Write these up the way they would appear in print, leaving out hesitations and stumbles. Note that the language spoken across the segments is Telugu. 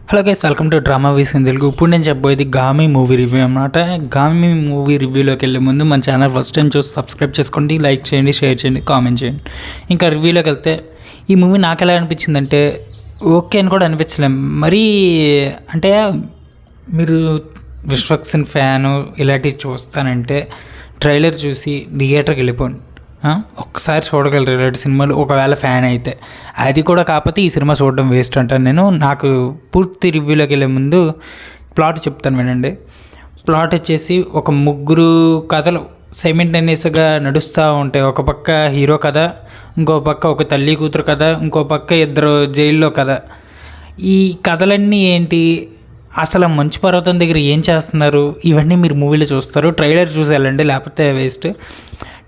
Hello guys, welcome to drama వీస్ ఇన్ తెలుగు. ఇప్పుడు నేను చెప్పబోయేది గామి మూవీ రివ్యూ అన్నమాట. గామి మూవీ రివ్యూలోకి వెళ్ళే ముందు మన ఛానల్ ఫస్ట్ టైం చూసి సబ్స్క్రైబ్ చేసుకోండి, లైక్ చేయండి, షేర్ చేయండి, కామెంట్ చేయండి. ఇంకా రివ్యూలోకి వెళ్తే ఈ మూవీ నాకు ఎలా అనిపించిందంటే ఓకే అని కూడా అనిపించలేం మరీ. అంటే మీరు విశ్వక్సేన్ ఫ్యాను ఇలాంటివి చూస్తానంటే ట్రైలర్ చూసి థియేటర్కి వెళ్ళిపోండి. ఒక్కసారి చూడగలరు ఇలాంటి సినిమాలు ఒకవేళ ఫ్యాన్ అయితే. అది కూడా కాకపోతే ఈ సినిమా చూడడం వేస్ట్ అంటాను నేను. నాకు పూర్తి రివ్యూలోకి వెళ్ళే ముందు ప్లాట్ చెప్తాను వినండి. ప్లాట్ వచ్చేసి ఒక ముగ్గురు కథలు సైమల్టేనియస్గా నడుస్తూ ఉంటాయి. ఒక పక్క హీరో కథ, ఇంకో పక్క ఒక తల్లి కూతురు కథ, ఇంకో పక్క ఇద్దరు జైల్లో కథ. ఈ కథలన్నీ ఏంటి, అసలు మంచు పర్వతం దగ్గర ఏం చేస్తున్నారు, ఇవన్నీ మీరు మూవీలో చూస్తారు. ట్రైలర్ చూసి వెళ్ళండి, లేకపోతే వేస్ట్.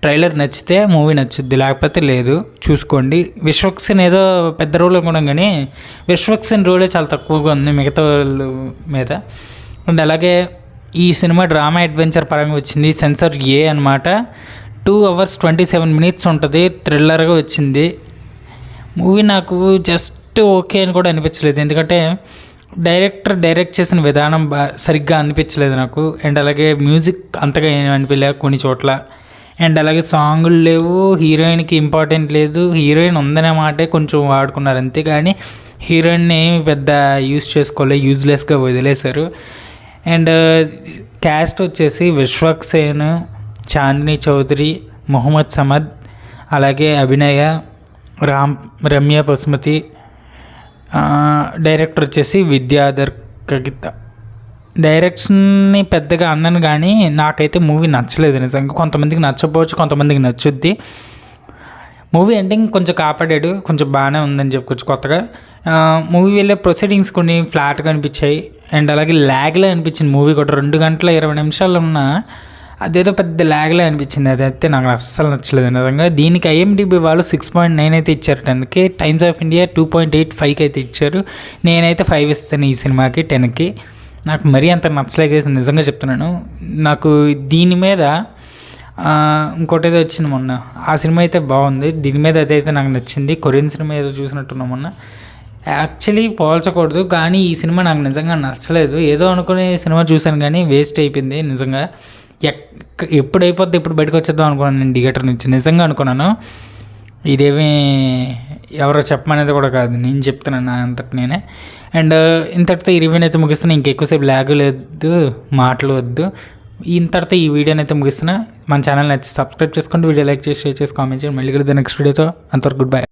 ట్రైలర్ నచ్చితే మూవీ నచ్చుద్ది, లేకపోతే లేదు. చూసుకోండి. విశ్వక్సేన్ ఏదో పెద్ద రోల్ అనుకున్నాం, కానీ విశ్వక్సేన్ రోలే చాలా తక్కువగా ఉంది మిగతా వాళ్ళ మీద. అండ్ అలాగే ఈ సినిమా డ్రామా అడ్వెంచర్ పరంగా వచ్చింది. సెన్సార్ ఏ అనమాట. 2 hours 27 minutes ఉంటుంది. థ్రిల్లర్గా వచ్చింది మూవీ. నాకు జస్ట్ ఓకే అని కూడా అనిపించలేదు, ఎందుకంటే డైరెక్ట్ చేసిన విధానం సరిగ్గా అనిపించలేదు నాకు. అండ్ అలాగే మ్యూజిక్ అంతగా ఏమి అనిపించలేదు కొన్ని చోట్ల. అండ్ అలాగే సాంగులు లేవు, హీరోయిన్కి ఇంపార్టెంట్ లేదు. హీరోయిన్ ఉందనే మాటే కొంచెం వాడుకున్నారు అంతే, కానీ హీరోయిన్ని పెద్ద యూజ్ చేసుకోలేదు, యూజ్లెస్గా వదిలేశారు. అండ్ క్యాస్ట్ వచ్చేసి విశ్వక్సేన్, చాందిని చౌదరి, మొహమ్మద్ సమద్, అలాగే అభినయ, రమ్య పసుమతి. డైరెక్టర్ వచ్చేసి విద్యాధర్ కగిత. డైరెక్షన్ని పెద్దగా అన్నాను, కానీ నాకైతే మూవీ నచ్చలేదు నిజంగా. కొంతమందికి నచ్చకపోవచ్చు, కొంతమందికి నచ్చుద్ది. మూవీ ఎండింగ్ కొంచెం కాపాడాడు, కొంచెం బాగానే ఉందని చెప్పుకోవచ్చు. కొత్తగా మూవీ వెళ్ళే ప్రొసీడింగ్స్ కొన్ని ఫ్లాట్గా అనిపించాయి. అండ్ అలాగే ల్యాగ్లో అనిపించింది మూవీ కూడా. 2 గంటల 20 నిమిషాలు ఉన్న అదేదో పెద్ద ల్యాగ్లో అనిపించింది. అదైతే నాకు అస్సలు నచ్చలేదు నిజంగా. దీనికి IMDb వాళ్ళు 6.9 అయితే ఇచ్చారు 10కి. టైమ్స్ ఆఫ్ ఇండియా 2.85 అయితే ఇచ్చారు. నేనైతే 5 ఇస్తాను ఈ సినిమాకి 10కి. నాకు మరీ అంత నచ్చలేకేసి నిజంగా చెప్తున్నాను. నాకు దీని మీద ఇంకోటి ఏదో వచ్చింది మొన్న, ఆ సినిమా అయితే బాగుంది. దీని మీద అదైతే నాకు నచ్చింది. కొరియన్ సినిమా ఏదో చూసినట్టున్నాం మొన్న. యాక్చువల్లీ పోల్చకూడదు, కానీ ఈ సినిమా నాకు నిజంగా నచ్చలేదు. ఏదో అనుకునే సినిమా చూశాను, కానీ వేస్ట్ అయిపోయింది నిజంగా. ఎప్పుడు అయిపోద్ది, ఎప్పుడు బయటకు వచ్చేద్దాం అనుకున్నాను నేను థియేటర్ నుంచి, నిజంగా అనుకున్నాను. ఇదేమీ ఎవరో చెప్పమనేది కూడా కాదు, నేను చెప్తున్నాను నా అంతటి నేనే. అండ్ ఇంతటితో ఈ రివ్యూని అయితే ముగిస్తున్నా. ఇంకెక్కువసేపు ల్యాగ్ లేదు, మాటలు వద్దు. ఇంతటితో ఈ వీడియోని అయితే ముగిస్తున్నా. మన ఛానల్ నచ్చి సబ్స్క్రైబ్ చేసుకోండి, వీడియో లైక్ చేసి షేర్ చేసి కామెంట్ చేయండి. మళ్ళీ నెక్స్ట్ వీడియోతో. అంతవరకు గుడ్ బై.